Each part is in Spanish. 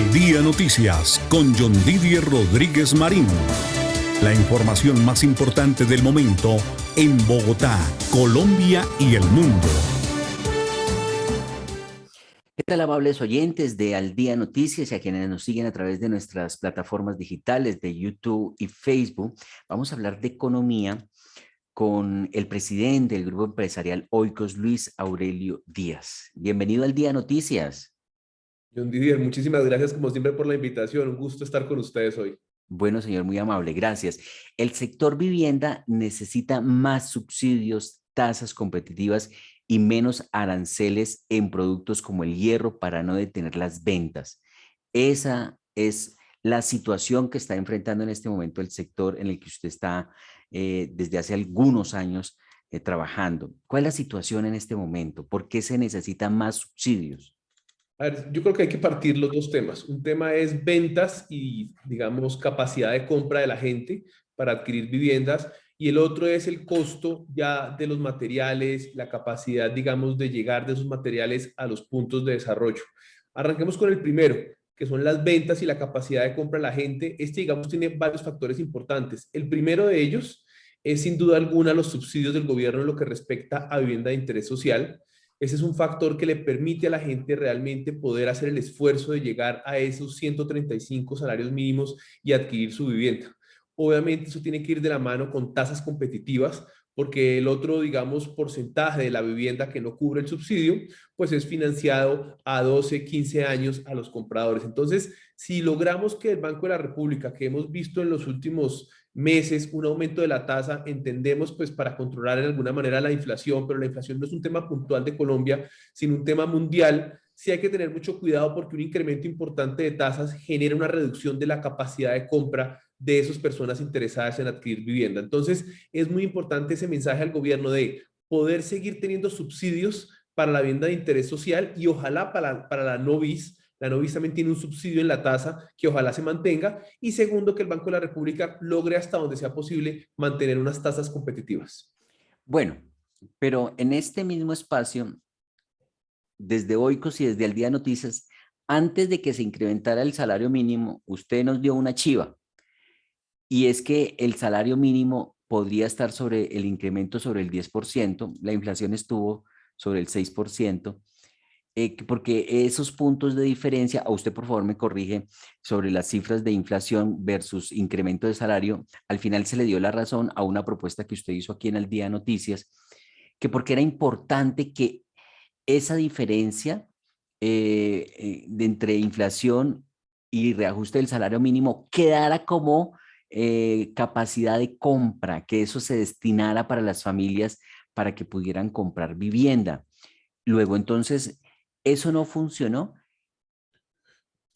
Al Día Noticias con John Didier Rodríguez Marín. La información más importante del momento en Bogotá, Colombia y el mundo. ¿Qué tal, amables oyentes de Al Día Noticias y a quienes nos siguen a través de nuestras plataformas digitales de YouTube y Facebook? Vamos a hablar de economía con el presidente del Grupo Empresarial Oikos, Luis Aurelio Díaz. Bienvenido al Día Noticias. John Didier, muchísimas gracias como siempre por la invitación. Un gusto estar con ustedes hoy. Bueno, señor, muy amable, gracias. El sector vivienda necesita más subsidios, tasas competitivas y menos aranceles en productos como el hierro para no detener las ventas. Esa es la situación que está enfrentando en este momento el sector en el que usted está desde hace algunos años trabajando. ¿Cuál es la situación en este momento? ¿Por qué se necesitan más subsidios? A ver, yo creo que hay que partir los dos temas. Un tema es ventas y, digamos, capacidad de compra de la gente para adquirir viviendas, y el otro es el costo ya de los materiales, la capacidad, digamos, de llegar de esos materiales a los puntos de desarrollo. Arranquemos con el primero, que son las ventas y la capacidad de compra de la gente. Este, digamos, tiene varios factores importantes. El primero de ellos es, sin duda alguna, los subsidios del gobierno en lo que respecta a vivienda de interés social. Ese es un factor que le permite a la gente realmente poder hacer el esfuerzo de llegar a esos 135 salarios mínimos y adquirir su vivienda. Obviamente eso tiene que ir de la mano con tasas competitivas, porque el otro, digamos, porcentaje de la vivienda que no cubre el subsidio, pues es financiado a 12, 15 años a los compradores. Entonces, si logramos que el Banco de la República, que hemos visto en los últimos meses un aumento de la tasa, entendemos, pues, para controlar en alguna manera la inflación, pero la inflación no es un tema puntual de Colombia, sino un tema mundial. Sí hay que tener mucho cuidado porque un incremento importante de tasas genera una reducción de la capacidad de compra de esas personas interesadas en adquirir vivienda. Entonces, es muy importante ese mensaje al gobierno de poder seguir teniendo subsidios para la vivienda de interés social y ojalá para la no bis. La Novis también tiene un subsidio en la tasa que ojalá se mantenga. Y segundo, que el Banco de la República logre hasta donde sea posible mantener unas tasas competitivas. Bueno, pero en este mismo espacio, desde Oikos y desde Al Día Noticias, antes de que se incrementara el salario mínimo, usted nos dio una chiva, y es que el salario mínimo podría estar sobre el incremento sobre el 10%, la inflación estuvo sobre el 6%, porque esos puntos de diferencia, a usted por favor me corrige, sobre las cifras de inflación versus incremento de salario, al final se le dio la razón a una propuesta que usted hizo aquí en El Día Noticias, que porque era importante que esa diferencia de entre inflación y reajuste del salario mínimo quedara como capacidad de compra, que eso se destinara para las familias para que pudieran comprar vivienda. Luego, entonces, eso no funcionó.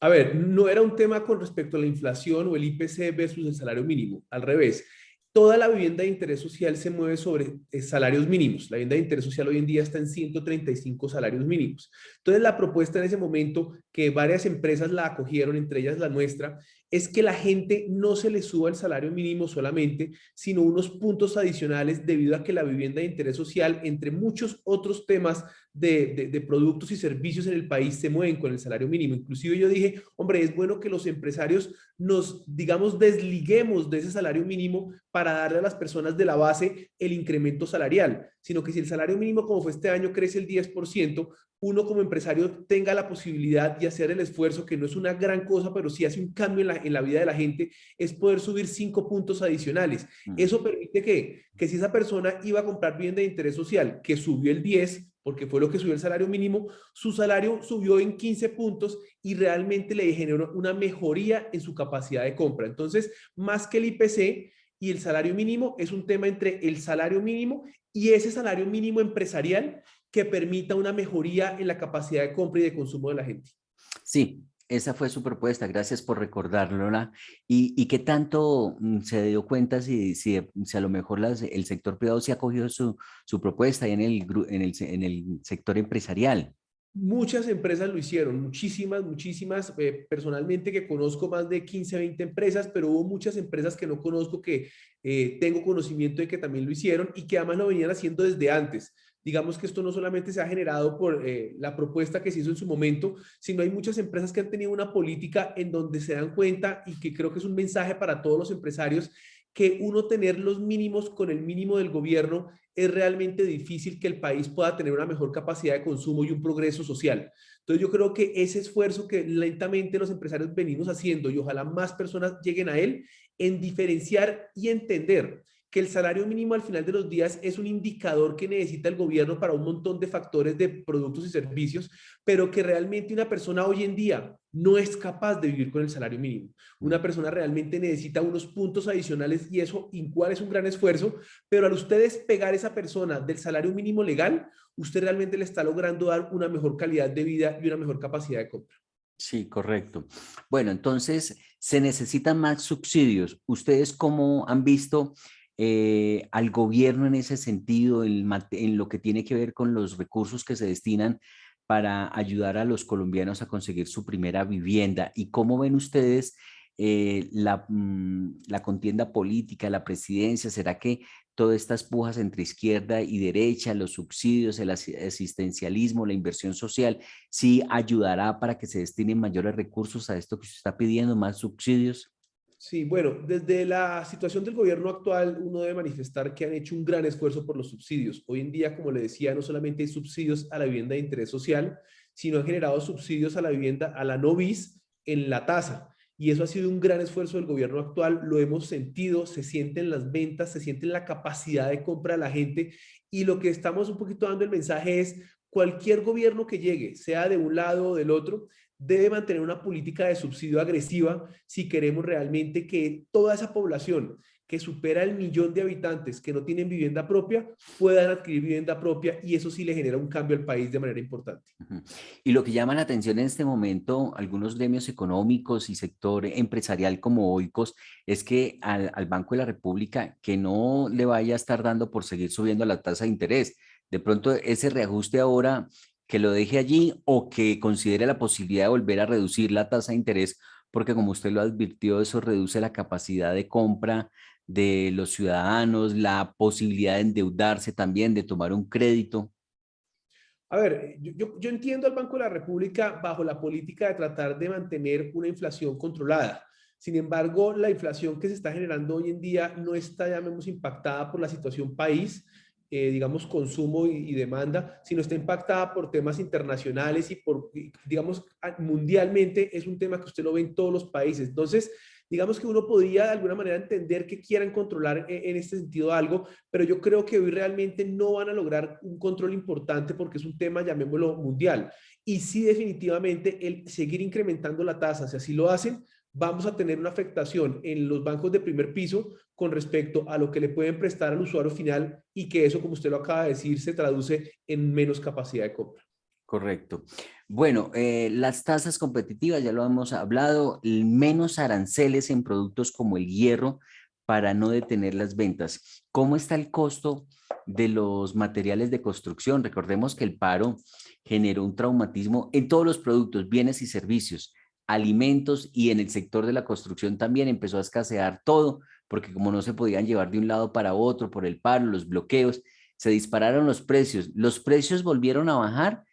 A ver, no era un tema con respecto a la inflación o el IPC versus el salario mínimo. Al revés, toda la vivienda de interés social se mueve sobre salarios mínimos. La vivienda de interés social hoy en día está en 135 salarios mínimos. Entonces, la propuesta en ese momento, que varias empresas la acogieron, entre ellas la nuestra, es que la gente no se le suba el salario mínimo solamente, sino unos puntos adicionales debido a que la vivienda de interés social, entre muchos otros temas de productos y servicios en el país, se mueven con el salario mínimo. Inclusive yo dije, hombre, es bueno que los empresarios nos, digamos, desliguemos de ese salario mínimo para darle a las personas de la base el incremento salarial, sino que si el salario mínimo, como fue este año, crece el 10%, uno como empresario tenga la posibilidad de hacer el esfuerzo, que no es una gran cosa, pero sí hace un cambio en la vida de la gente, es poder subir 5 puntos adicionales. Eso permite que si esa persona iba a comprar vivienda de interés social, que subió el 10, porque fue lo que subió el salario mínimo, su salario subió en 15 puntos y realmente le generó una mejoría en su capacidad de compra. Entonces, más que el IPC y el salario mínimo, es un tema entre el salario mínimo y ese salario mínimo empresarial que permita una mejoría en la capacidad de compra y de consumo de la gente. Sí, esa fue su propuesta, gracias por recordárnosla. ¿Y qué tanto se dio cuenta si a lo mejor el sector privado sí ha cogido su propuesta ahí en el sector empresarial? Muchas empresas lo hicieron, muchísimas. Personalmente que conozco más de 15, 20 empresas, pero hubo muchas empresas que no conozco que tengo conocimiento de que también lo hicieron y que además lo venían haciendo desde antes. Digamos que esto no solamente se ha generado por la propuesta que se hizo en su momento, sino hay muchas empresas que han tenido una política en donde se dan cuenta, y que creo que es un mensaje para todos los empresarios, que uno tener los mínimos con el mínimo del gobierno es realmente difícil que el país pueda tener una mejor capacidad de consumo y un progreso social. Entonces yo creo que ese esfuerzo que lentamente los empresarios venimos haciendo, y ojalá más personas lleguen a él, en diferenciar y entender que el salario mínimo al final de los días es un indicador que necesita el gobierno para un montón de factores de productos y servicios, pero que realmente una persona hoy en día no es capaz de vivir con el salario mínimo. Una persona realmente necesita unos puntos adicionales, y eso igual es un gran esfuerzo, pero al ustedes pegar esa persona del salario mínimo legal, usted realmente le está logrando dar una mejor calidad de vida y una mejor capacidad de compra. Sí, correcto. Bueno, entonces se necesitan más subsidios. ¿Ustedes cómo han visto al gobierno en ese sentido, en lo que tiene que ver con los recursos que se destinan para ayudar a los colombianos a conseguir su primera vivienda? ¿Y cómo ven ustedes la contienda política, la presidencia? ¿Será que todas estas pujas entre izquierda y derecha, los subsidios, el asistencialismo, la inversión social, sí ayudará para que se destinen mayores recursos a esto que se está pidiendo, más subsidios? Sí, bueno, desde la situación del gobierno actual, uno debe manifestar que han hecho un gran esfuerzo por los subsidios. Hoy en día, como le decía, no solamente hay subsidios a la vivienda de interés social, sino han generado subsidios a la vivienda, a la no bis, en la tasa. Y eso ha sido un gran esfuerzo del gobierno actual. Lo hemos sentido, se siente en las ventas, se siente en la capacidad de compra de la gente. Y lo que estamos un poquito dando el mensaje es: cualquier gobierno que llegue, sea de un lado o del otro, debe mantener una política de subsidio agresiva si queremos realmente que toda esa población que supera el 1.000.000 de habitantes que no tienen vivienda propia puedan adquirir vivienda propia, y eso sí le genera un cambio al país de manera importante. Ujú. Y lo que llama la atención en este momento, algunos gremios económicos y sector empresarial como Oikos, es que al Banco de la República que no le vaya a estar dando por seguir subiendo la tasa de interés. De pronto ese reajuste ahora que lo deje allí, o que considere la posibilidad de volver a reducir la tasa de interés, porque como usted lo advirtió, eso reduce la capacidad de compra de los ciudadanos, la posibilidad de endeudarse también, de tomar un crédito. A ver, yo entiendo al Banco de la República bajo la política de tratar de mantener una inflación controlada. Sin embargo, la inflación que se está generando hoy en día no está, llamemos, impactada por la situación país, digamos, consumo y demanda, sino está impactada por temas internacionales y por, digamos, mundialmente es un tema que usted lo ve en todos los países. Entonces, digamos que uno podría de alguna manera entender que quieran controlar en este sentido algo, pero yo creo que hoy realmente no van a lograr un control importante porque es un tema, llamémoslo, mundial. Y sí, definitivamente, el seguir incrementando la tasa, si así lo hacen, vamos a tener una afectación en los bancos de primer piso con respecto a lo que le pueden prestar al usuario final, y que eso, como usted lo acaba de decir, se traduce en menos capacidad de compra. Correcto. Bueno, las tasas competitivas, ya lo hemos hablado, menos aranceles en productos como el hierro para no detener las ventas. ¿Cómo está el costo de los materiales de construcción? Recordemos que el paro generó un traumatismo en todos los productos, bienes y servicios, alimentos, y en el sector de la construcción también empezó a escasear todo, porque como no se podían llevar de un lado para otro por el paro, los bloqueos, se dispararon los precios. Los precios volvieron a bajar.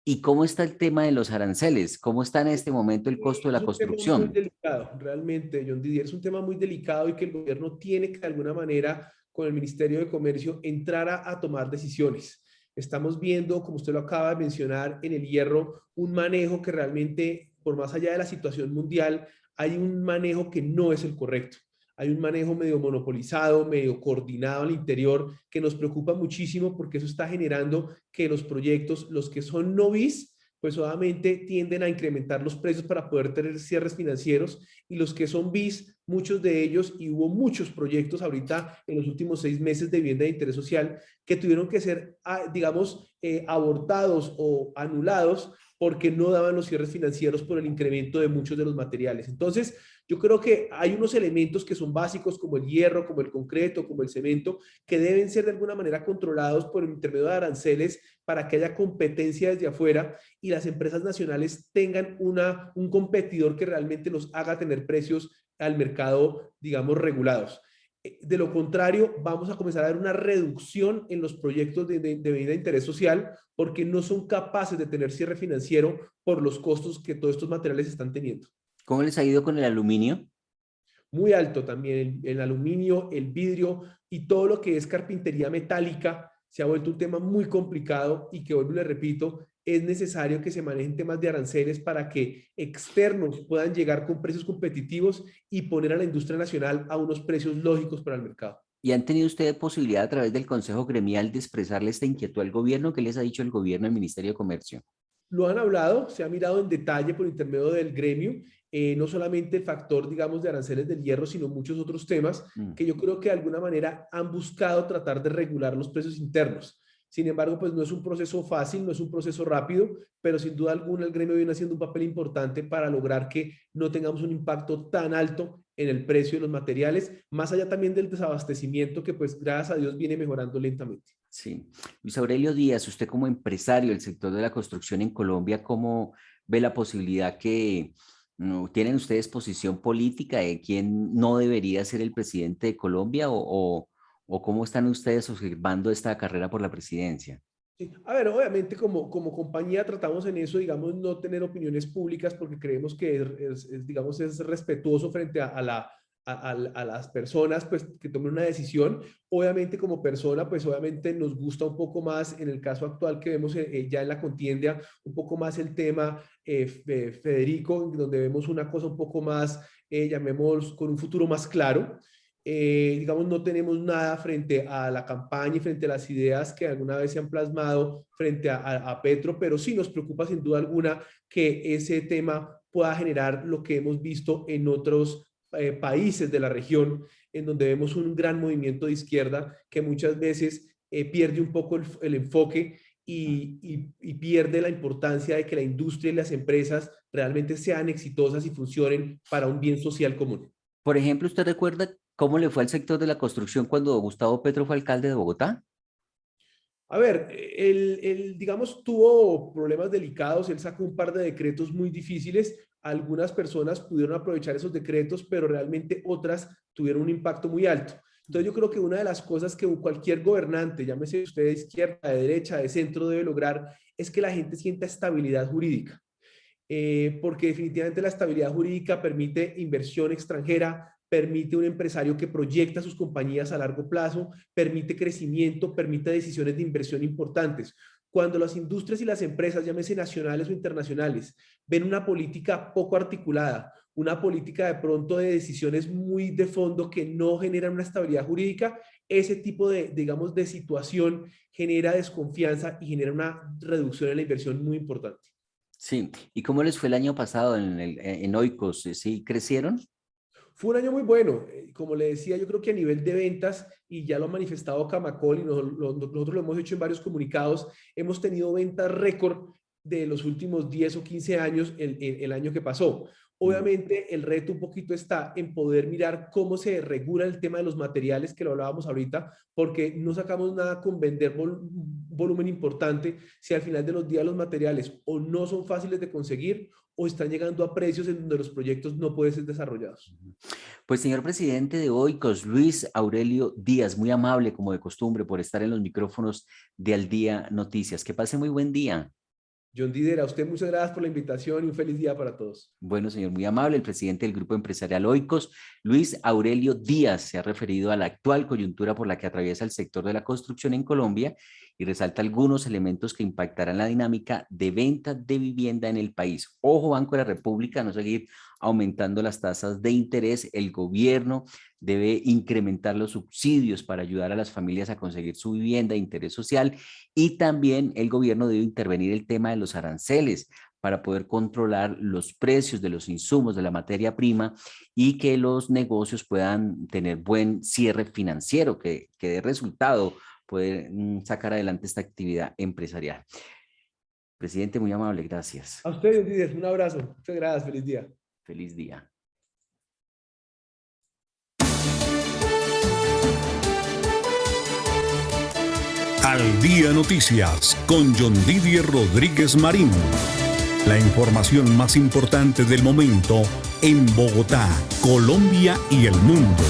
¿Y cómo está el tema de los aranceles? ¿Cómo está en este momento el costo de Es la un tema muy construcción? delicado, realmente, John Didier, es un tema muy delicado, y que el gobierno tiene que de alguna manera con el Ministerio de Comercio entrar a tomar decisiones. Estamos viendo, como usted lo acaba de mencionar, en el hierro, un manejo que realmente, por más allá de la situación mundial, hay un manejo que no es el correcto. Hay un manejo medio monopolizado, medio coordinado al interior, que nos preocupa muchísimo, porque eso está generando que los proyectos, los que son no bis, pues obviamente tienden a incrementar los precios para poder tener cierres financieros, y los que son bis, muchos de ellos, y hubo muchos proyectos ahorita en los últimos 6 meses de vivienda de interés social que tuvieron que ser, digamos, abortados o anulados porque no daban los cierres financieros por el incremento de muchos de los materiales. Entonces, yo creo que hay unos elementos que son básicos, como el hierro, como el concreto, como el cemento, que deben ser de alguna manera controlados por el intermedio de aranceles para que haya competencia desde afuera y las empresas nacionales tengan un competidor que realmente nos haga tener precios al mercado, digamos, regulados. De lo contrario, vamos a comenzar a ver una reducción en los proyectos de medida de interés social porque no son capaces de tener cierre financiero por los costos que todos estos materiales están teniendo. ¿Cómo les ha ido con el aluminio? Muy alto también el aluminio, el vidrio y todo lo que es carpintería metálica se ha vuelto un tema muy complicado y que, vuelvo y le repito, es necesario que se manejen temas de aranceles para que externos puedan llegar con precios competitivos y poner a la industria nacional a unos precios lógicos para el mercado. ¿Y han tenido ustedes posibilidad a través del Consejo Gremial de expresarle esta inquietud al gobierno? ¿Qué les ha dicho el gobierno, el Ministerio de Comercio? Lo han hablado, se ha mirado en detalle por intermedio del gremio, no solamente el factor, digamos, de aranceles del hierro, sino muchos otros temas que yo creo que de alguna manera han buscado tratar de regular los precios internos. Sin embargo, pues no es un proceso fácil, no es un proceso rápido, pero sin duda alguna el gremio viene haciendo un papel importante para lograr que no tengamos un impacto tan alto en el precio de los materiales, más allá también del desabastecimiento que pues gracias a Dios viene mejorando lentamente. Sí. Luis Aurelio Díaz, usted como empresario del sector de la construcción en Colombia, ¿cómo ve la posibilidad que tienen ustedes posición política de quién no debería ser el presidente de Colombia o cómo están ustedes observando esta carrera por la presidencia? Sí. A ver, obviamente como compañía tratamos en eso, digamos, no tener opiniones públicas porque creemos que digamos, es respetuoso frente a las personas pues, que tomen una decisión. Obviamente como persona, pues obviamente nos gusta un poco más, en el caso actual que vemos ya en la contienda, un poco más el tema Federico, donde vemos una cosa un poco más, llamemos, con un futuro más claro. Digamos, no tenemos nada frente a la campaña y frente a las ideas que alguna vez se han plasmado frente a Petro, pero sí nos preocupa sin duda alguna que ese tema pueda generar lo que hemos visto en otros países de la región, en donde vemos un gran movimiento de izquierda que muchas veces pierde un poco el enfoque y pierde la importancia de que la industria y las empresas realmente sean exitosas y funcionen para un bien social común. Por ejemplo, ¿usted recuerda cómo le fue al sector de la construcción cuando Gustavo Petro fue alcalde de Bogotá? A ver, él, digamos, tuvo problemas delicados, él sacó un par de decretos muy difíciles, algunas personas pudieron aprovechar esos decretos, pero realmente otras tuvieron un impacto muy alto. Entonces yo creo que una de las cosas que cualquier gobernante, llámese usted de izquierda, de derecha, de centro, debe lograr es que la gente sienta estabilidad jurídica. Porque definitivamente la estabilidad jurídica permite inversión extranjera, permite un empresario que proyecta sus compañías a largo plazo, permite crecimiento, permite decisiones de inversión importantes. Cuando las industrias y las empresas, llámese nacionales o internacionales, ven una política poco articulada, una política de pronto de decisiones muy de fondo que no generan una estabilidad jurídica, ese tipo digamos, de situación genera desconfianza y genera una reducción en la inversión muy importante. Sí. ¿Y cómo les fue el año pasado en Oikos? ¿Sí crecieron? Fue un año muy bueno, como le decía, yo creo que a nivel de ventas, y ya lo ha manifestado Camacol y nosotros lo hemos hecho en varios comunicados, hemos tenido ventas récord de los últimos 10 o 15 años el año que pasó. Obviamente el reto un poquito está en poder mirar cómo se regula el tema de los materiales, que lo hablábamos ahorita, porque no sacamos nada con vender volumen importante si al final de los días los materiales o no son fáciles de conseguir o están llegando a precios en donde los proyectos no pueden ser desarrollados. Pues señor presidente de Oikos, Luis Aurelio Díaz, muy amable como de costumbre por estar en los micrófonos de Al Día Noticias. Que pase muy buen día. John Dider, a usted muchas gracias por la invitación y un feliz día para todos. Bueno, señor, muy amable. El presidente del Grupo Empresarial Oikos, Luis Aurelio Díaz, se ha referido a la actual coyuntura por la que atraviesa el sector de la construcción en Colombia y resalta algunos elementos que impactarán la dinámica de ventas de vivienda en el país. Ojo, Banco de la República, no seguir aumentando las tasas de interés. El gobierno debe incrementar los subsidios para ayudar a las familias a conseguir su vivienda de interés social y también el gobierno debe intervenir el tema de los aranceles para poder controlar los precios de los insumos de la materia prima y que los negocios puedan tener buen cierre financiero, que dé resultado, poder sacar adelante esta actividad empresarial. Presidente, muy amable, gracias. A usted, John Dider, un abrazo. Muchas gracias, feliz día. Feliz día. Al Día Noticias con John Didier Rodríguez Marín. La información más importante del momento en Bogotá, Colombia y el mundo.